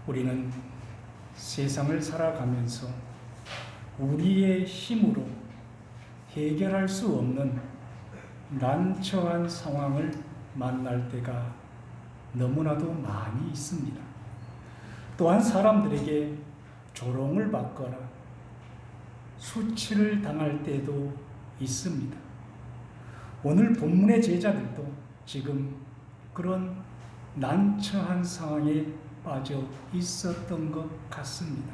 우리는 세상을 살아가면서 우리의 힘으로 해결할 수 없는 난처한 상황을 만날 때가 너무나도 많이 있습니다. 또한 사람들에게 조롱을 받거나 수치를 당할 때도 있습니다. 오늘 본문의 제자들도 지금 그런 난처한 상황에 빠져 있었던 것 같습니다.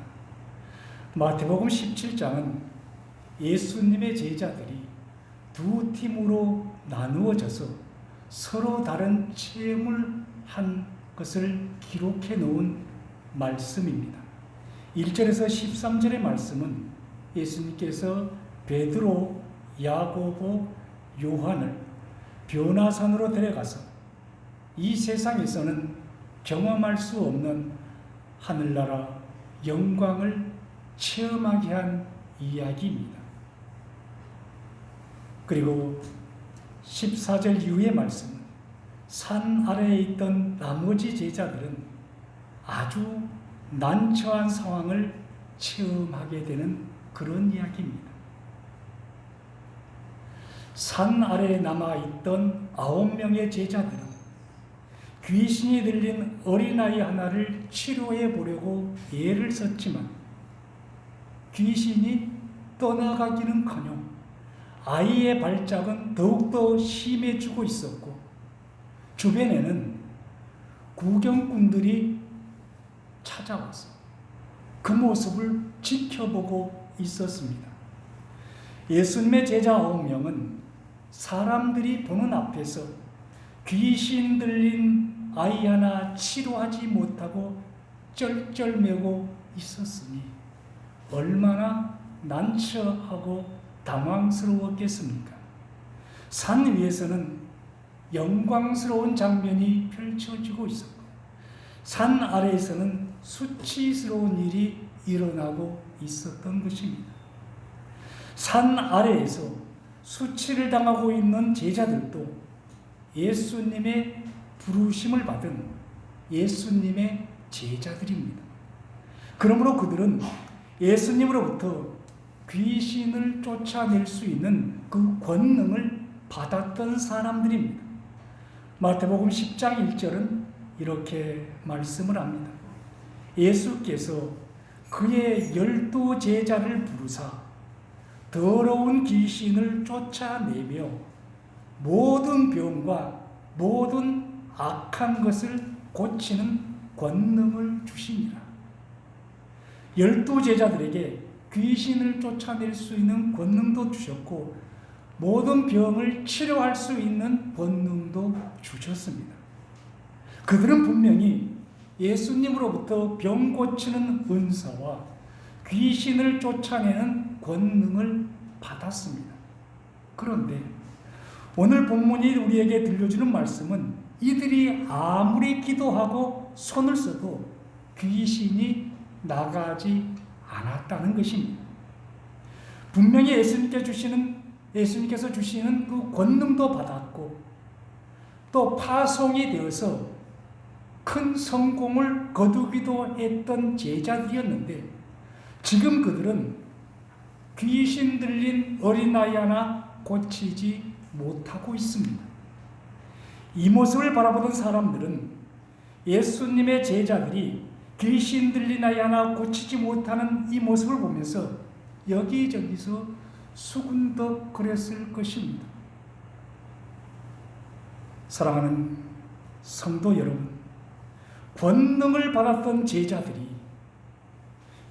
마태복음 17장은 예수님의 제자들이 두 팀으로 나누어져서 서로 다른 체험을 한 것을 기록해 놓은 말씀입니다. 1절에서 13절의 말씀은 예수님께서 베드로, 야고보, 요한을 변화산으로 데려가서 이 세상에서는 경험할 수 없는 하늘나라 영광을 체험하게 한 이야기입니다. 그리고 14절 이후의 말씀은 산 아래에 있던 나머지 제자들은 아주 난처한 상황을 체험하게 되는 그런 이야기입니다. 산 아래에 남아있던 9명의 제자들은 귀신이 들린 어린아이 하나를 치료해 보려고 애를 썼지만 귀신이 떠나가기는커녕 아이의 발작은 더욱더 심해지고 있었고 주변에는 구경꾼들이 찾아와서 그 모습을 지켜보고 있었습니다. 예수님의 제자 9명은 사람들이 보는 앞에서 귀신 들린 아이 하나 치료하지 못하고 쩔쩔매고 있었으니 얼마나 난처하고 당황스러웠겠습니까? 산 위에서는 영광스러운 장면이 펼쳐지고 있었고 산 아래에서는 수치스러운 일이 일어나고 있었던 것입니다. 산 아래에서 수치를 당하고 있는 제자들도 예수님의 부르심을 받은 예수님의 제자들입니다. 그러므로 그들은 예수님으로부터 귀신을 쫓아낼 수 있는 그 권능을 받았던 사람들입니다. 마태복음 10장 1절은 이렇게 말씀을 합니다. 예수께서 그의 12 제자를 부르사 더러운 귀신을 쫓아내며 모든 병과 모든 악한 것을 고치는 권능을 주시니라. 12 제자들에게 귀신을 쫓아낼 수 있는 권능도 주셨고 모든 병을 치료할 수 있는 권능도 주셨습니다. 그들은 분명히 예수님으로부터 병 고치는 은사와 귀신을 쫓아내는 권능을 받았습니다. 그런데 오늘 본문이 우리에게 들려주는 말씀은 이들이 아무리 기도하고 손을 써도 귀신이 나가지 않았다는 것입니다. 분명히 예수님께서 주시는 그 권능도 받았고 또 파송이 되어서 큰 성공을 거두기도 했던 제자들이었는데 지금 그들은 귀신 들린 어린아이 하나 고치지 못하고 있습니다. 이 모습을 바라보던 사람들은 예수님의 제자들이 귀신 들린 아이 하나 고치지 못하는 이 모습을 보면서 여기저기서 수군덕거렸을 것입니다. 사랑하는 성도 여러분, 권능을 받았던 제자들이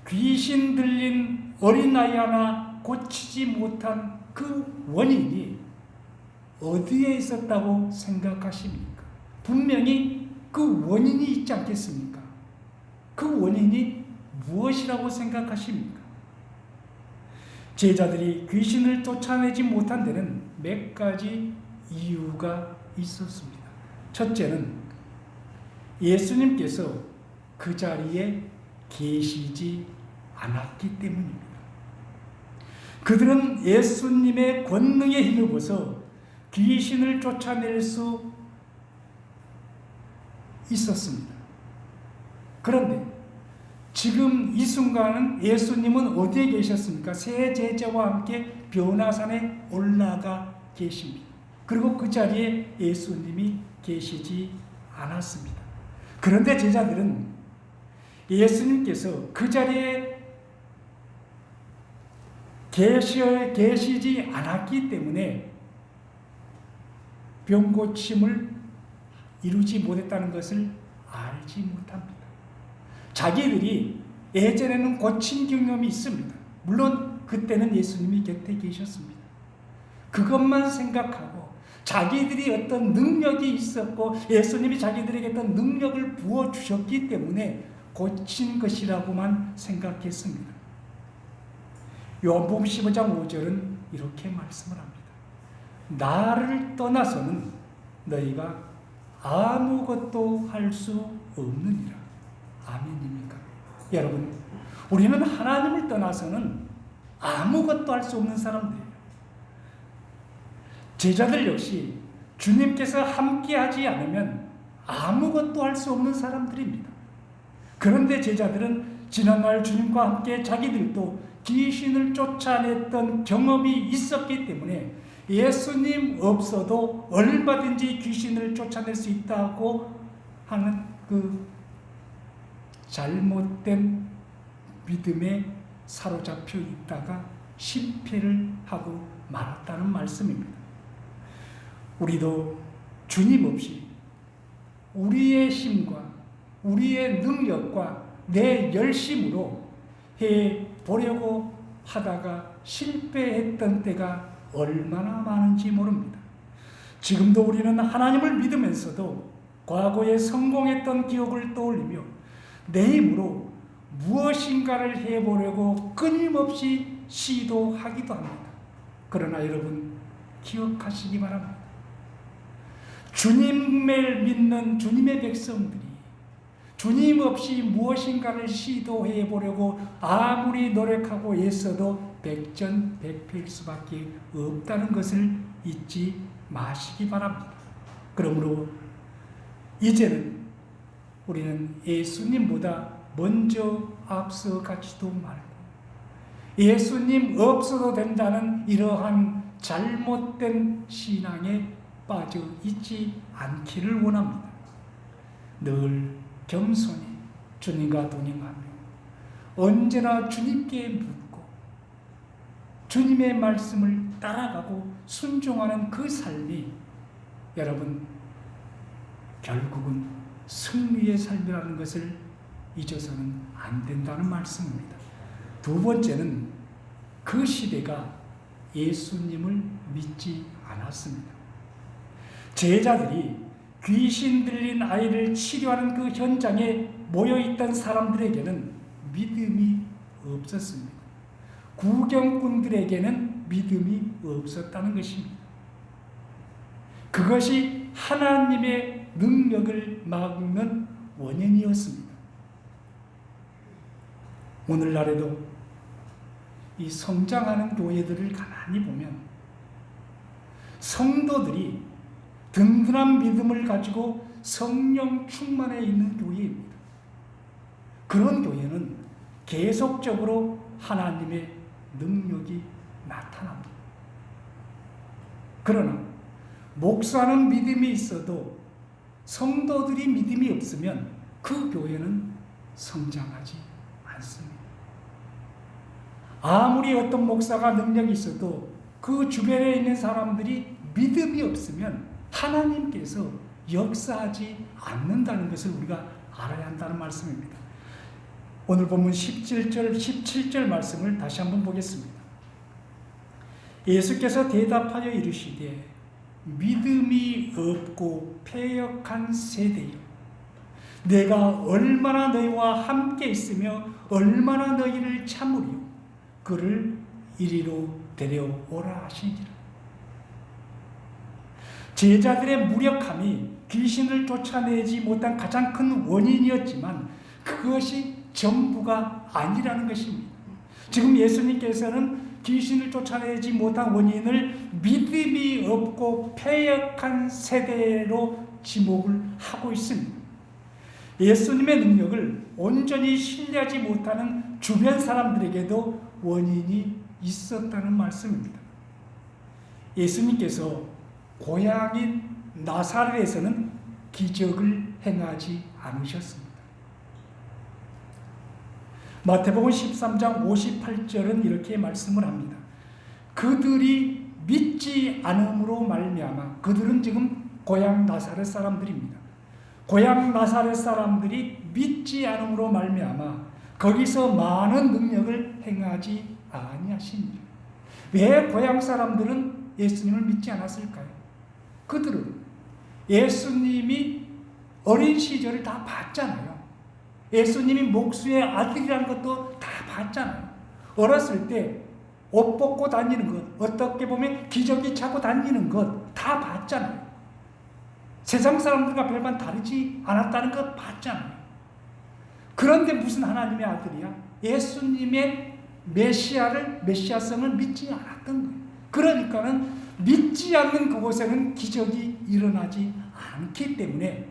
귀신 들린 어린아이 하나 고치지 못한 그 원인이 어디에 있었다고 생각하십니까? 분명히 그 원인이 있지 않겠습니까? 그 원인이 무엇이라고 생각하십니까? 제자들이 귀신을 쫓아내지 못한 데는 몇 가지 이유가 있었습니다. 첫째는 예수님께서 그 자리에 계시지 않았기 때문입니다. 그들은 예수님의 권능에 힘입어서 귀신을 쫓아낼 수 있었습니다. 그런데 지금 이 순간은 예수님은 어디에 계셨습니까? 세 제자와 함께 변화산에 올라가 계십니다. 그리고 그 자리에 예수님이 계시지 않았습니다. 그런데 제자들은 예수님께서 그 자리에 계시지 않았기 때문에 병 고침을 이루지 못했다는 것을 알지 못합니다. 자기들이 예전에는 고친 경험이 있습니다. 물론 그때는 예수님이 곁에 계셨습니다. 그것만 생각하고 자기들이 어떤 능력이 있었고 예수님이 자기들에게 어떤 능력을 부어주셨기 때문에 고친 것이라고만 생각했습니다. 요한복음 15장 5절은 이렇게 말씀을 합니다. 나를 떠나서는 너희가 아무것도 할 수 없느니라. 아멘입니까? 여러분, 우리는 하나님을 떠나서는 아무것도 할 수 없는 사람들이에요. 제자들 역시 주님께서 함께하지 않으면 아무것도 할 수 없는 사람들입니다. 그런데 제자들은 지난날 주님과 함께 자기들도 귀신을 쫓아냈던 경험이 있었기 때문에 예수님 없어도 얼마든지 귀신을 쫓아낼 수 있다고 하는 그 잘못된 믿음에 사로잡혀 있다가 실패를 하고 말았다는 말씀입니다. 우리도 주님 없이 우리의 힘과 우리의 능력과 내 열심으로 해보려고 하다가 실패했던 때가 얼마나 많은지 모릅니다. 지금도 우리는 하나님을 믿으면서도 과거에 성공했던 기억을 떠올리며 내 힘으로 무엇인가를 해보려고 끊임없이 시도하기도 합니다. 그러나 여러분 기억하시기 바랍니다. 주님을 믿는 주님의 백성들이 주님 없이 무엇인가를 시도해 보려고 아무리 노력하고 애써도 백전백패일 수밖에 없다는 것을 잊지 마시기 바랍니다. 그러므로 이제는 우리는 예수님보다 먼저 앞서가지도 말고 예수님 없어도 된다는 이러한 잘못된 신앙에 빠져 있지 않기를 원합니다. 늘 겸손히 주님과 동행하며 언제나 주님께 묻고 주님의 말씀을 따라가고 순종하는 그 삶이 여러분 결국은 승리의 삶이라는 것을 잊어서는 안 된다는 말씀입니다. 두 번째는 그 시대가 예수님을 믿지 않았습니다. 제자들이 귀신 들린 아이를 치료하는 그 현장에 모여있던 사람들에게는 믿음이 없었습니다. 구경꾼들에게는 믿음이 없었다는 것입니다. 그것이 하나님의 능력을 막는 원인이었습니다. 오늘날에도 이 성장하는 교회들을 가만히 보면 성도들이 든든한 믿음을 가지고 성령 충만해 있는 교회입니다. 그런 교회는 계속적으로 하나님의 능력이 나타납니다. 그러나 목사는 믿음이 있어도 성도들이 믿음이 없으면 그 교회는 성장하지 않습니다. 아무리 어떤 목사가 능력이 있어도 그 주변에 있는 사람들이 믿음이 없으면 하나님께서 역사하지 않는다는 것을 우리가 알아야 한다는 말씀입니다. 오늘 본문 17절 말씀을 다시 한번 보겠습니다. 예수께서 대답하여 이르시되 믿음이 없고 패역한 세대여 내가 얼마나 너희와 함께 있으며 얼마나 너희를 참으리요 그를 이리로 데려오라 하시니라. 제자들의 무력함이 귀신을 쫓아내지 못한 가장 큰 원인이었지만 그것이 전부가 아니라는 것입니다. 지금 예수님께서는 귀신을 쫓아내지 못한 원인을 믿음이 없고 패역한 세대로 지목을 하고 있습니다. 예수님의 능력을 온전히 신뢰하지 못하는 주변 사람들에게도 원인이 있었다는 말씀입니다. 예수님께서 고향인 나사렛에서는 기적을 행하지 않으셨습니다. 마태복음 13장 58절은 이렇게 말씀을 합니다. 그들이 믿지 않음으로 말미암아, 그들은 지금 고향 나사렛 사람들입니다. 고향 나사렛 사람들이 믿지 않음으로 말미암아 거기서 많은 능력을 행하지 아니하시니라. 왜 고향 사람들은 예수님을 믿지 않았을까요? 그들은 예수님이 어린 시절을 다 봤잖아요. 예수님이 목수의 아들이라는 것도 다 봤잖아요. 어렸을 때 옷 벗고 다니는 것, 어떻게 보면 기저귀 차고 다니는 것 다 봤잖아요. 세상 사람들과 별반 다르지 않았다는 것 봤잖아요. 그런데 무슨 하나님의 아들이야? 예수님의 메시아성을 믿지 않았던 거예요. 그러니까는 믿지 않는 그곳에는 기적이 일어나지 않기 때문에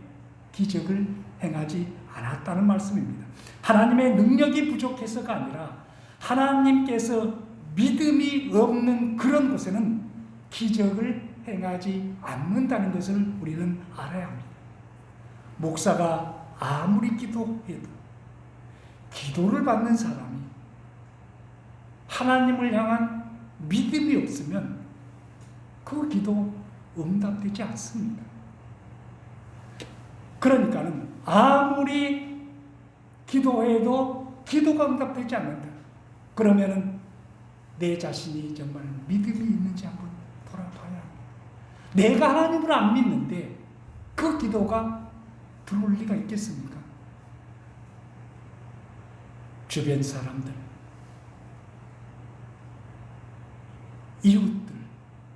기적을 행하지 않았다는 말씀입니다. 하나님의 능력이 부족해서가 아니라 하나님께서 믿음이 없는 그런 곳에는 기적을 행하지 않는다는 것을 우리는 알아야 합니다. 목사가 아무리 기도해도 기도를 받는 사람이 하나님을 향한 믿음이 없으면 그 기도 응답되지 않습니다. 그러니까는 아무리 기도해도 기도가 응답되지 않는다. 그러면은 내 자신이 정말 믿음이 있는지 한번 돌아봐야 합니다. 내가 하나님을 안 믿는데 그 기도가 들어올 리가 있겠습니까? 주변 사람들, 이웃들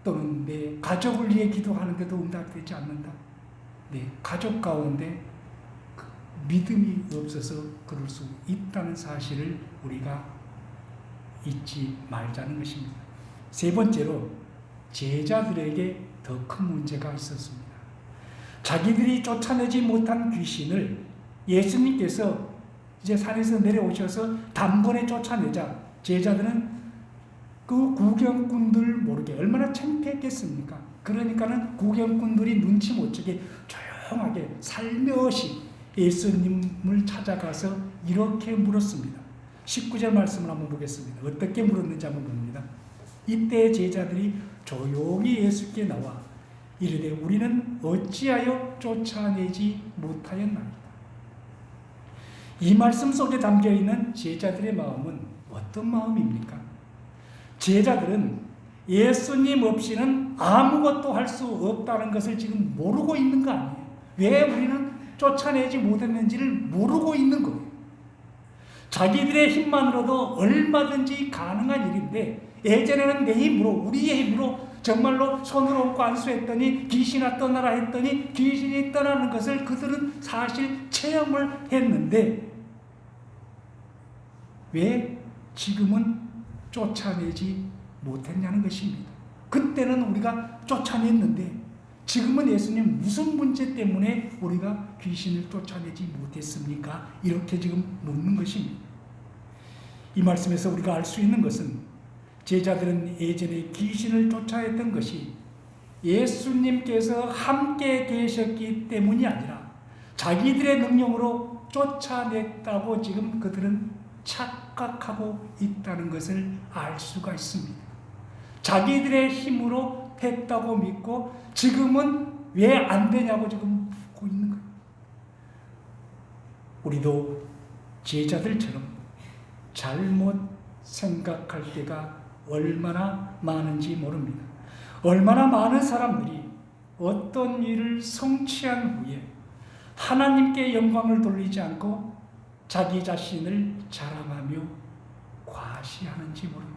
또는 내 가족을 위해 기도하는데도 응답되지 않는다. 내 가족 가운데 믿음이 없어서 그럴 수 있다는 사실을 우리가 잊지 말자는 것입니다. 세 번째로 제자들에게 더 큰 문제가 있었습니다. 자기들이 쫓아내지 못한 귀신을 예수님께서 이제 산에서 내려오셔서 단번에 쫓아내자 제자들은 그 구경꾼들 모르게 얼마나 창피했겠습니까? 그러니까는 구경꾼들이 눈치 못 채게 조용하게 살며시 예수님을 찾아가서 이렇게 물었습니다. 19절 말씀을 한번 보겠습니다. 어떻게 물었는지 한번 봅니다. 이때 제자들이 조용히 예수께 나와 이르되 우리는 어찌하여 쫓아내지 못하였나이까. 이 말씀 속에 담겨있는 제자들의 마음은 어떤 마음입니까? 제자들은 예수님 없이는 아무것도 할 수 없다는 것을 지금 모르고 있는 거 아니에요. 왜 우리는 쫓아내지 못했는지를 모르고 있는 거예요. 자기들의 힘만으로도 얼마든지 가능한 일인데 예전에는 내 힘으로 우리의 힘으로 정말로 손으로 얹고 안수했더니 귀신이 떠나라 했더니 귀신이 떠나는 것을 그들은 사실 체험을 했는데 왜 지금은 쫓아내지 못했냐는 것입니다. 그때는 우리가 쫓아냈는데 지금은 예수님 무슨 문제 때문에 우리가 귀신을 쫓아내지 못했습니까? 이렇게 지금 묻는 것입니다. 이 말씀에서 우리가 알 수 있는 것은 제자들은 예전에 귀신을 쫓아냈던 것이 예수님께서 함께 계셨기 때문이 아니라 자기들의 능력으로 쫓아냈다고 지금 그들은 착각하고 있다는 것을 알 수가 있습니다. 자기들의 힘으로 했다고 믿고 지금은 왜 안 되냐고 지금 묻고 있는 거예요. 우리도 제자들처럼 잘못 생각할 때가 얼마나 많은지 모릅니다. 얼마나 많은 사람들이 어떤 일을 성취한 후에 하나님께 영광을 돌리지 않고 자기 자신을 자랑하며 과시하는지 모릅니다.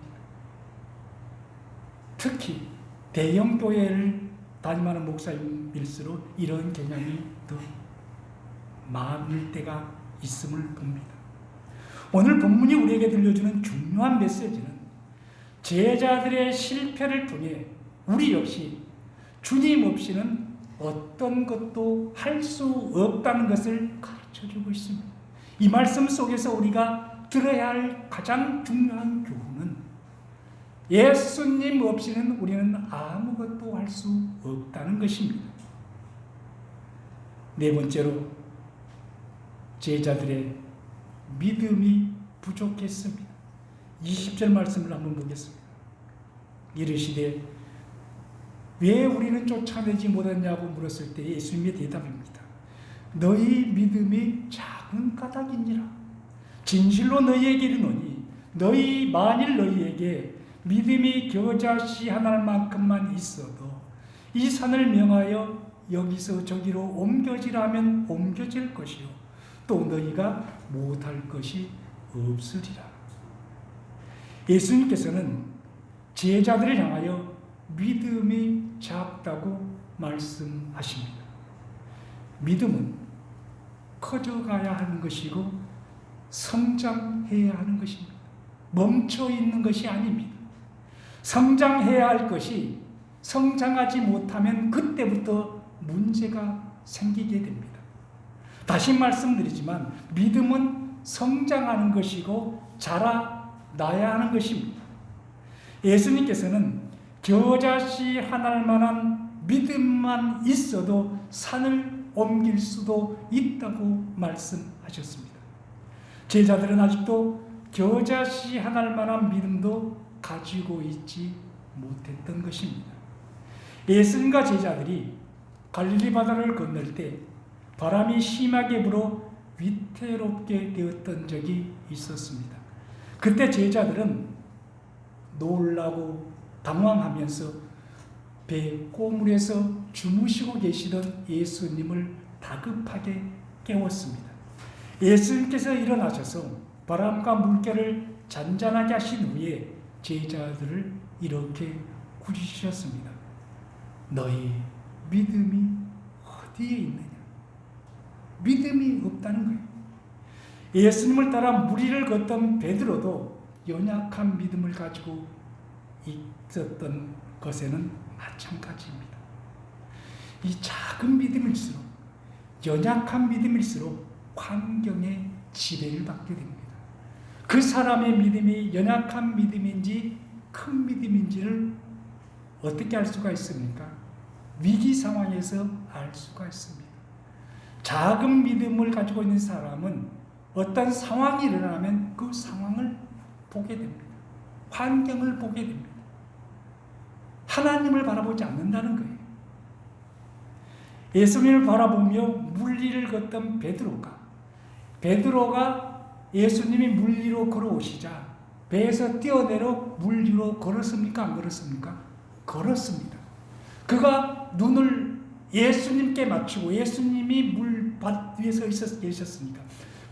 특히 대형 교회를 담임하는 목사님일수록 이런 경향이 더 많을 때가 있음을 봅니다. 오늘 본문이 우리에게 들려주는 중요한 메시지는 제자들의 실패를 통해 우리 역시 주님 없이는 어떤 것도 할 수 없다는 것을 가르쳐 가르쳐주고 있습니다. 이 말씀 속에서 우리가 들어야 할 가장 중요한 교훈은 예수님 없이는 우리는 아무것도 할 수 없다는 것입니다. 네 번째로 제자들의 믿음이 부족했습니다. 20절 말씀을 한번 보겠습니다. 이르시되 왜 우리는 쫓아내지 못했냐고 물었을 때 예수님의 대답입니다. 너희 믿음이 작은 까닭이니라. 진실로 너희에게 이르노니 너희 만일 너희에게 믿음이 겨자씨 하나만큼만 있어도 이 산을 명하여 여기서 저기로 옮겨지라면 옮겨질 것이요 또 너희가 못할 것이 없으리라. 예수님께서는 제자들을 향하여 믿음이 작다고 말씀하십니다. 믿음은 커져가야 하는 것이고 성장해야 하는 것입니다. 멈춰 있는 것이 아닙니다. 성장해야 할 것이 성장하지 못하면 그때부터 문제가 생기게 됩니다. 다시 말씀드리지만 믿음은 성장하는 것이고 자라나야 하는 것입니다. 예수님께서는 겨자씨 하나만한 믿음만 있어도 산을 옮길 수도 있다고 말씀하셨습니다. 제자들은 아직도 겨자씨 하나만한 믿음도 가지고 있지 못했던 것입니다. 예수님과 제자들이 갈릴리 바다를 건널 때 바람이 심하게 불어 위태롭게 되었던 적이 있었습니다. 그때 제자들은 놀라고 당황하면서 배 꼬물에서 주무시고 계시던 예수님을 다급하게 깨웠습니다. 예수님께서 일어나셔서 바람과 물결을 잔잔하게 하신 후에 제자들을 이렇게 꾸짖으셨습니다. 너희 믿음이 어디에 있느냐? 믿음이 없다는 거예요. 예수님을 따라 무리를 걷던 베드로도 연약한 믿음을 가지고 있었던 것에는 마찬가지입니다. 이 작은 믿음일수록, 연약한 믿음일수록 환경의 지배를 받게 됩니다. 그 사람의 믿음이 연약한 믿음인지 큰 믿음인지를 어떻게 알 수가 있습니까? 위기 상황에서 알 수가 있습니다. 작은 믿음을 가지고 있는 사람은 어떤 상황이 일어나면 그 상황을 보게 됩니다. 환경을 보게 됩니다. 하나님을 바라보지 않는다는 거예요. 예수님을 바라보며 물리를 걷던 베드로가 예수님이 물 위로 걸어오시자 배에서 뛰어내려 물 위로 걸었습니까? 안 걸었습니까? 걸었습니다. 그가 눈을 예수님께 맞추고 예수님이 물밭 위에 서 계셨으니까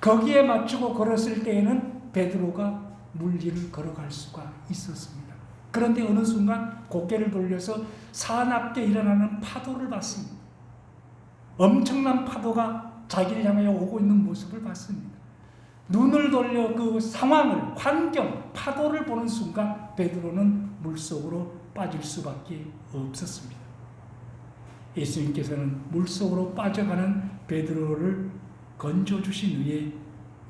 거기에 맞추고 걸었을 때에는 베드로가 물 위를 걸어갈 수가 있었습니다. 그런데 어느 순간 고개를 돌려서 사납게 일어나는 파도를 봤습니다. 엄청난 파도가 자기를 향하여 오고 있는 모습을 봤습니다. 눈을 돌려 그 상황을, 환경, 파도를 보는 순간 베드로는 물속으로 빠질 수밖에 없었습니다. 예수님께서는 물속으로 빠져가는 베드로를 건져주신 후에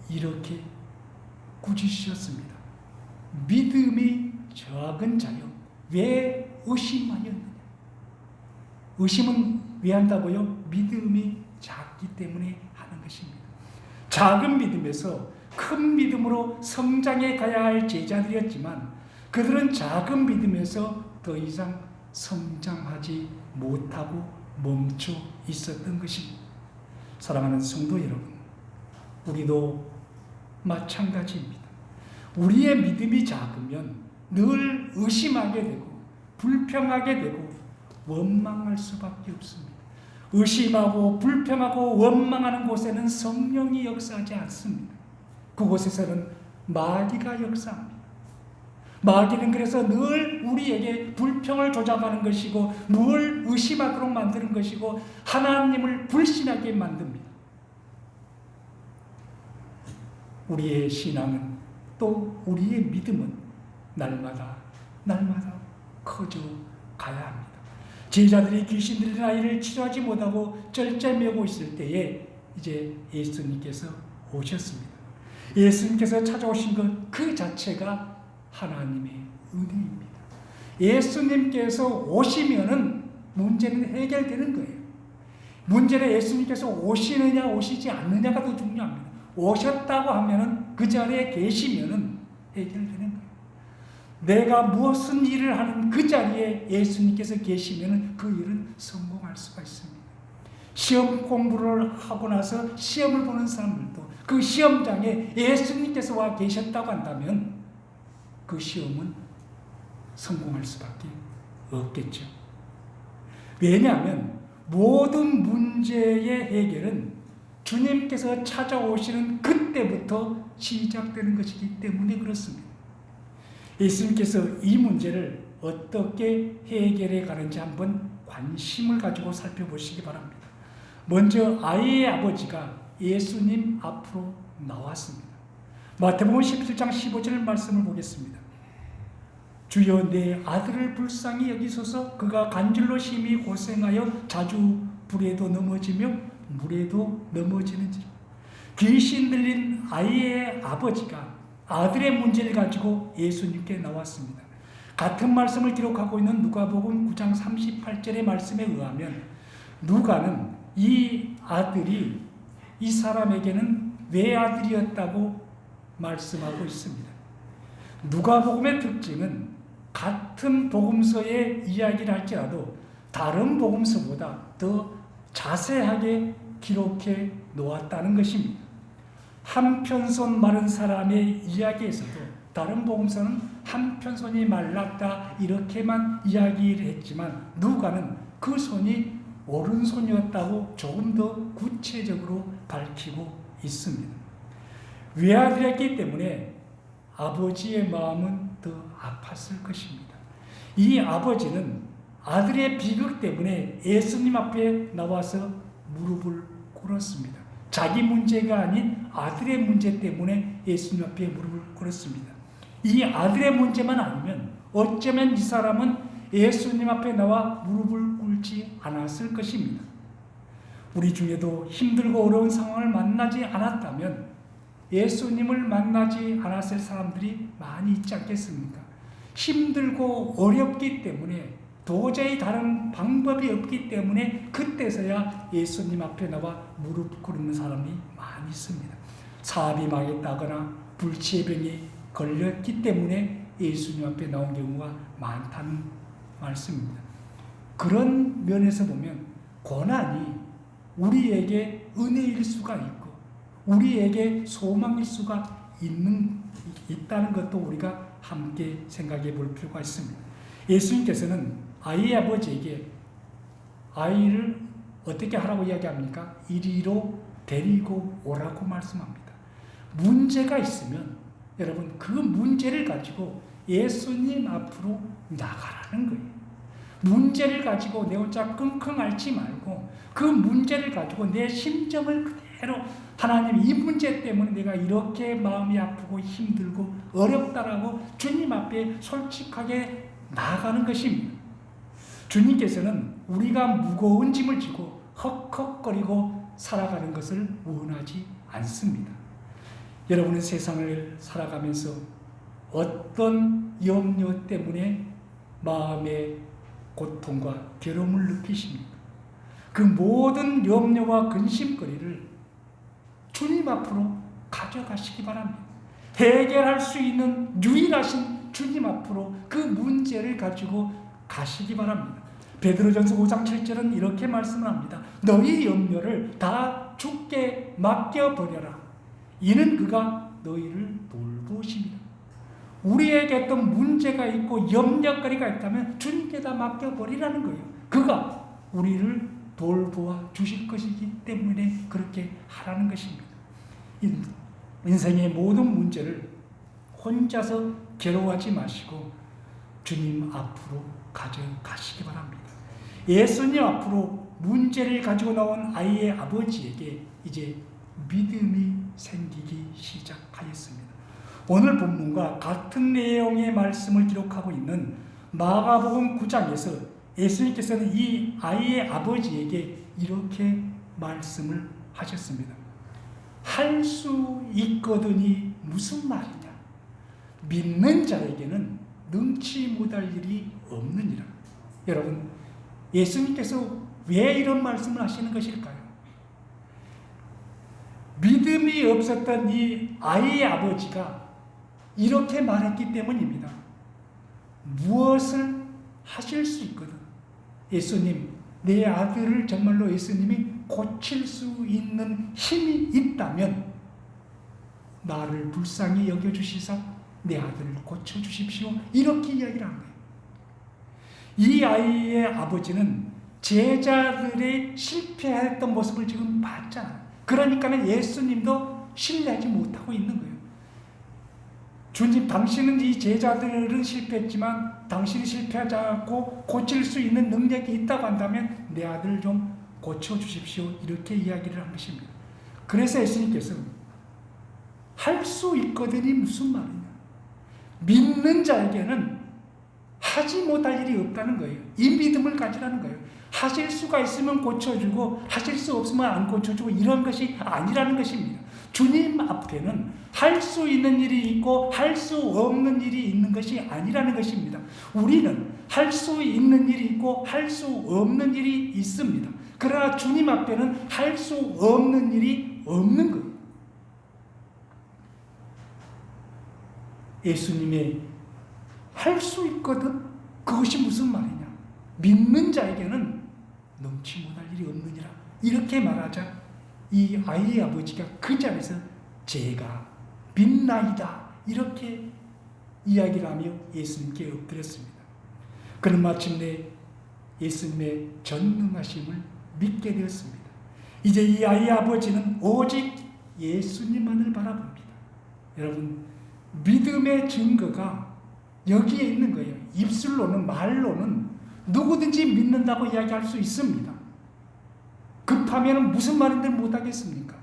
이렇게 꾸짖으셨습니다. 믿음이 적은 자여 왜 의심하였느냐? 의심은 왜 한다고요? 믿음이 작기 때문에 하는 것입니다. 작은 믿음에서 큰 믿음으로 성장해 가야 할 제자들이었지만 그들은 작은 믿음에서 더 이상 성장하지 못하고 멈춰 있었던 것입니다. 사랑하는 성도 여러분, 우리도 마찬가지입니다. 우리의 믿음이 작으면 늘 의심하게 되고 불평하게 되고 원망할 수밖에 없습니다. 의심하고 불평하고 원망하는 곳에는 성령이 역사하지 않습니다. 그곳에서는 마귀가 역사합니다. 마귀는 그래서 늘 우리에게 불평을 조작하는 것이고 늘 의심하도록 만드는 것이고 하나님을 불신하게 만듭니다. 우리의 신앙은 또 우리의 믿음은 날마다 커져 가야 합니다. 제자들이 귀신 들린 아이를 치료하지 못하고 쩔쩔매고 있을 때에 이제 예수님께서 오셨습니다. 예수님께서 찾아오신 것 그 자체가 하나님의 은혜입니다. 예수님께서 오시면은 문제는 해결되는 거예요. 문제는 예수님께서 오시느냐 오시지 않느냐가 더 중요합니다. 오셨다고 하면은 그 자리에 계시면은 해결되는 거예요. 내가 무슨 일을 하는 그 자리에 예수님께서 계시면은 그 일은 성공할 수가 있습니다. 시험 공부를 하고 나서 시험을 보는 사람들도 그 시험장에 예수님께서 와 계셨다고 한다면 그 시험은 성공할 수밖에 없겠죠. 왜냐하면 모든 문제의 해결은 주님께서 찾아오시는 그때부터 시작되는 것이기 때문에 그렇습니다. 예수님께서 이 문제를 어떻게 해결해 가는지 한번 관심을 가지고 살펴보시기 바랍니다. 먼저 아이의 아버지가 예수님 앞으로 나왔습니다. 마태복음 17장 15절 말씀을 보겠습니다. 주여 내 아들을 불쌍히 여기소서. 그가 간질로 심히 고생하여 자주 불에도 넘어지며 물에도 넘어지는지라. 귀신 들린 아이의 아버지가 아들의 문제를 가지고 예수님께 나왔습니다. 같은 말씀을 기록하고 있는 누가복음 9장 38절의 말씀에 의하면 누가는 이 아들이 이 사람에게는 외아들이었다고 말씀하고 있습니다. 누가복음의 특징은 같은 복음서의 이야기를 할지라도 다른 복음서보다 더 자세하게 기록해 놓았다는 것입니다. 한편손 마른 사람의 이야기에서도 다른 복음서는 한편손이 말랐다 이렇게만 이야기를 했지만 누가는 그 손이 오른손이었다고 조금 더 구체적으로 밝히고 있습니다. 외아들이었기 때문에 아버지의 마음은 더 아팠을 것입니다. 이 아버지는 아들의 비극 때문에 예수님 앞에 나와서 무릎을 꿇었습니다. 자기 문제가 아닌 아들의 문제 때문에 예수님 앞에 무릎을 꿇었습니다. 이 아들의 문제만 아니면 어쩌면 이 사람은 예수님 앞에 나와 무릎을 꿇지 않았을 것입니다. 우리 중에도 힘들고 어려운 상황을 만나지 않았다면 예수님을 만나지 않았을 사람들이 많이 있지 않겠습니까? 힘들고 어렵기 때문에 도저히 다른 방법이 없기 때문에 그때서야 예수님 앞에 나와 무릎 꿇는 사람이 많이 있습니다. 사업이 망했다거나 불치의 병이 걸렸기 때문에 예수님 앞에 나온 경우가 많다는 말씀입니다. 그런 면에서 보면 고난이 우리에게 은혜일 수가 있고 우리에게 소망일 수가 있다는 것도 우리가 함께 생각해 볼 필요가 있습니다. 예수님께서는 아이의 아버지에게 아이를 어떻게 하라고 이야기합니까? 이리로 데리고 오라고 말씀합니다. 문제가 있으면 여러분 그 문제를 가지고 예수님 앞으로 나가라는 거예요. 문제를 가지고 내 혼자 끙끙 앓지 말고 그 문제를 가지고 내 심정을 그대로 하나님 이 문제 때문에 내가 이렇게 마음이 아프고 힘들고 어렵다라고 주님 앞에 솔직하게 나아가는 것입니다. 주님께서는 우리가 무거운 짐을 지고 헉헉거리고 살아가는 것을 원하지 않습니다. 여러분은 세상을 살아가면서 어떤 염려 때문에 마음의 고통과 괴로움을 느끼십니까? 그 모든 염려와 근심거리를 주님 앞으로 가져가시기 바랍니다. 해결할 수 있는 유일하신 주님 앞으로 그 문제를 가지고 가시기 바랍니다. 베드로전서 5장 7절은 이렇게 말씀을 합니다. 너희 염려를 다 주께 맡겨버려라. 이는 그가 너희를 돌보십니다. 우리에게 어떤 문제가 있고 염려거리가 있다면 주님께다 맡겨버리라는 거예요. 그가 우리를 돌보아 주실 것이기 때문에 그렇게 하라는 것입니다. 인생의 모든 문제를 혼자서 괴로워하지 마시고 주님 앞으로 가져가시기 바랍니다. 예수님 앞으로 문제를 가지고 나온 아이의 아버지에게 이제 믿음이 생기기 시작하였습니다. 오늘 본문과 같은 내용의 말씀을 기록하고 있는 마가복음 9장에서 예수님께서는 이 아이의 아버지에게 이렇게 말씀을 하셨습니다. 할 수 있거든이 무슨 말이냐? 믿는 자에게는 능치 못할 일이 없느니라. 여러분, 예수님께서 왜 이런 말씀을 하시는 것일까요? 믿음이 없었던 이 아이의 아버지가 이렇게 말했기 때문입니다. 무엇을 하실 수 있거든. 예수님, 내 아들을 정말로 예수님이 고칠 수 있는 힘이 있다면 나를 불쌍히 여겨주시사 내 아들을 고쳐주십시오. 이렇게 이야기를 한 거예요. 이 아이의 아버지는 제자들의 실패했던 모습을 지금 봤잖아요. 그러니까 예수님도 신뢰하지 못하고 있는 거예요. 주님, 당신은 이 제자들은 실패했지만 당신이 실패하지 않고 고칠 수 있는 능력이 있다고 한다면 내 아들을 좀 고쳐주십시오. 이렇게 이야기를 한 것입니다. 그래서 예수님께서 할 수 있거든이 무슨 말이냐? 믿는 자에게는 하지 못할 일이 없다는 거예요. 이 믿음을 가지라는 거예요. 하실 수가 있으면 고쳐주고 하실 수 없으면 안 고쳐주고 이런 것이 아니라는 것입니다. 주님 앞에는 할 수 있는 일이 있고 할 수 없는 일이 있는 것이 아니라는 것입니다. 우리는 할 수 있는 일이 있고 할 수 없는 일이 있습니다. 그러나 주님 앞에는 할 수 없는 일이 없는 거예요. 예수님의 할 수 있거든? 그것이 무슨 말이냐? 믿는 자에게는 능치 못할 일이 없느니라. 이렇게 말하자 이 아이의 아버지가 그 자리에서 제가 믿나이다 이렇게 이야기를 하며 예수님께 엎드렸습니다. 그는 마침내 예수님의 전능하심을 믿게 되었습니다. 이제 이 아이의 아버지는 오직 예수님만을 바라봅니다. 여러분, 믿음의 증거가 여기에 있는 거예요. 입술로는, 말로는 누구든지 믿는다고 이야기할 수 있습니다. 급하면 무슨 말인지 못하겠습니까?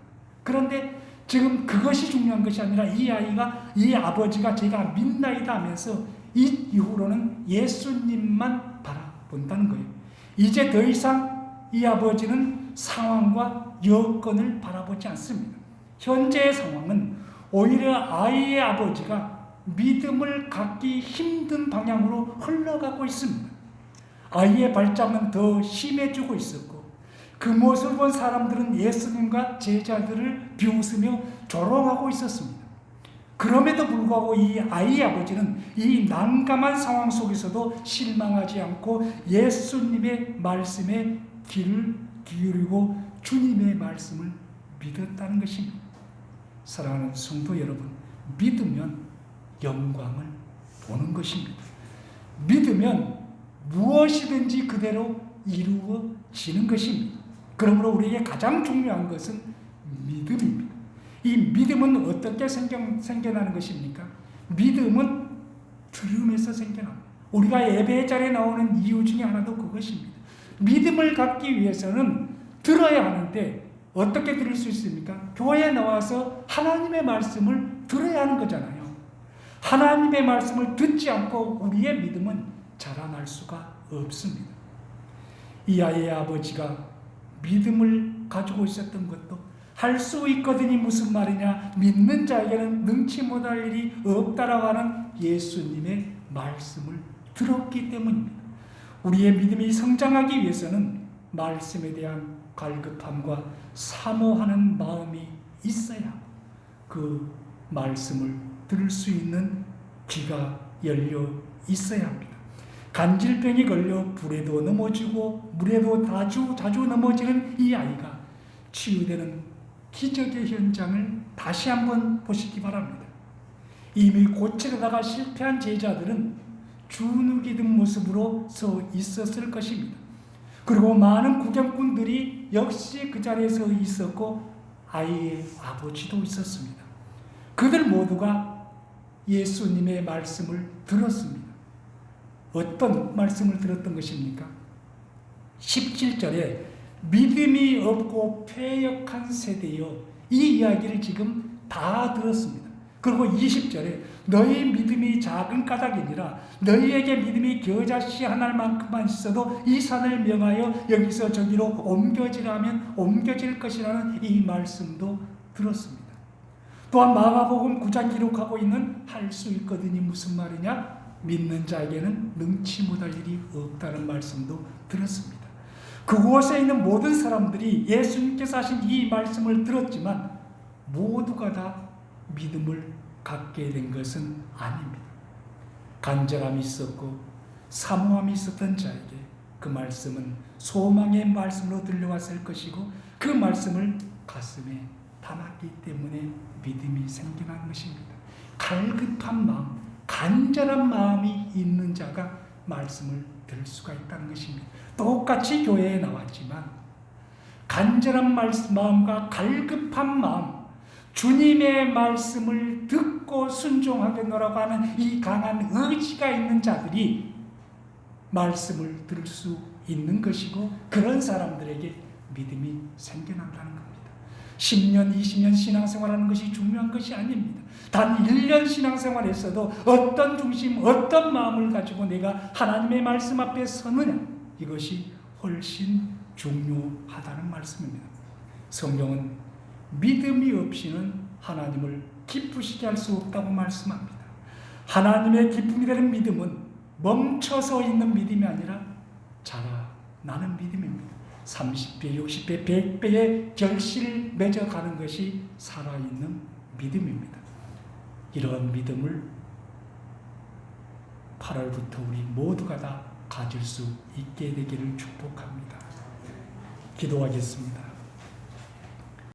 그런데 지금 그것이 중요한 것이 아니라 이 아이가, 이 아버지가 제가 믿나이다 하면서 이 이후로는 예수님만 바라본다는 거예요. 이제 더 이상 이 아버지는 상황과 여건을 바라보지 않습니다. 현재의 상황은 오히려 아이의 아버지가 믿음을 갖기 힘든 방향으로 흘러가고 있습니다. 아이의 발작은 더 심해지고 있었고 그 모습을 본 사람들은 예수님과 제자들을 비웃으며 조롱하고 있었습니다. 그럼에도 불구하고 이 아이의 아버지는 이 난감한 상황 속에서도 실망하지 않고 예수님의 말씀에 귀를 기울이고 주님의 말씀을 믿었다는 것입니다. 사랑하는 성도 여러분, 믿으면 영광을 보는 것입니다. 믿으면 무엇이든지 그대로 이루어지는 것입니다. 그러므로 우리에게 가장 중요한 것은 믿음입니다. 이 믿음은 어떻게 생겨나는 것입니까? 믿음은 들음에서 생겨납니다. 우리가 예배의 자리에 나오는 이유 중에 하나도 그것입니다. 믿음을 갖기 위해서는 들어야 하는데 어떻게 들을 수 있습니까? 교회에 나와서 하나님의 말씀을 들어야 하는 거잖아요. 하나님의 말씀을 듣지 않고 우리의 믿음은 자라날 수가 없습니다. 이 아이의 아버지가 믿음을 가지고 있었던 것도 할 수 있거든이 무슨 말이냐? 믿는 자에게는 능치 못할 일이 없다라고 하는 예수님의 말씀을 들었기 때문입니다. 우리의 믿음이 성장하기 위해서는 말씀에 대한 갈급함과 사모하는 마음이 있어야 그 말씀을 들을 수 있는 귀가 열려 있어야 합니다. 간질병이 걸려 불에도 넘어지고 물에도 자주 넘어지는 이 아이가 치유되는 기적의 현장을 다시 한번 보시기 바랍니다. 이미 고치려다가 실패한 제자들은 주눅이 든 모습으로 서 있었을 것입니다. 그리고 많은 구경꾼들이 역시 그 자리에 서 있었고 아이의 아버지도 있었습니다. 그들 모두가 예수님의 말씀을 들었습니다. 어떤 말씀을 들었던 것입니까? 17절에 믿음이 없고 패역한 세대여, 이 이야기를 지금 다 들었습니다. 그리고 20절에 너희 믿음이 작은 까닭이니라. 너희에게 믿음이 겨자씨 한 알만큼만 있어도 이 산을 명하여 여기서 저기로 옮겨지라면 옮겨질 것이라는 이 말씀도 들었습니다. 또한 마가복음 9장 기록하고 있는 할 수 있거든이 무슨 말이냐? 믿는 자에게는 능치 못할 일이 없다는 말씀도 들었습니다. 그곳에 있는 모든 사람들이 예수님께서 하신 이 말씀을 들었지만 모두가 다 믿음을 갖게 된 것은 아닙니다. 간절함이 있었고 사모함이 있었던 자에게 그 말씀은 소망의 말씀으로 들려왔을 것이고 그 말씀을 가슴에 담았기 때문에 믿음이 생겨난 것입니다. 갈급한 마음, 간절한 마음이 있는 자가 말씀을 들을 수가 있다는 것입니다. 똑같이 교회에 나왔지만 간절한 마음과 갈급한 마음, 주님의 말씀을 듣고 순종하겠노라고 하는 이 강한 의지가 있는 자들이 말씀을 들을 수 있는 것이고 그런 사람들에게 믿음이 생겨난다는 겁니다. 10년, 20년 신앙생활하는 것이 중요한 것이 아닙니다. 단 1년 신앙생활에서도 어떤 중심, 어떤 마음을 가지고 내가 하나님의 말씀 앞에 서느냐, 이것이 훨씬 중요하다는 말씀입니다. 성경은 믿음이 없이는 하나님을 기쁘시게 할 수 없다고 말씀합니다. 하나님의 기쁨이 되는 믿음은 멈춰서 있는 믿음이 아니라 자라나는 믿음입니다. 30배, 60배, 100배의 결실을 맺어가는 것이 살아있는 믿음입니다. 이러한 믿음을 8월부터 우리 모두가 다 가질 수 있게 되기를 축복합니다. 기도하겠습니다.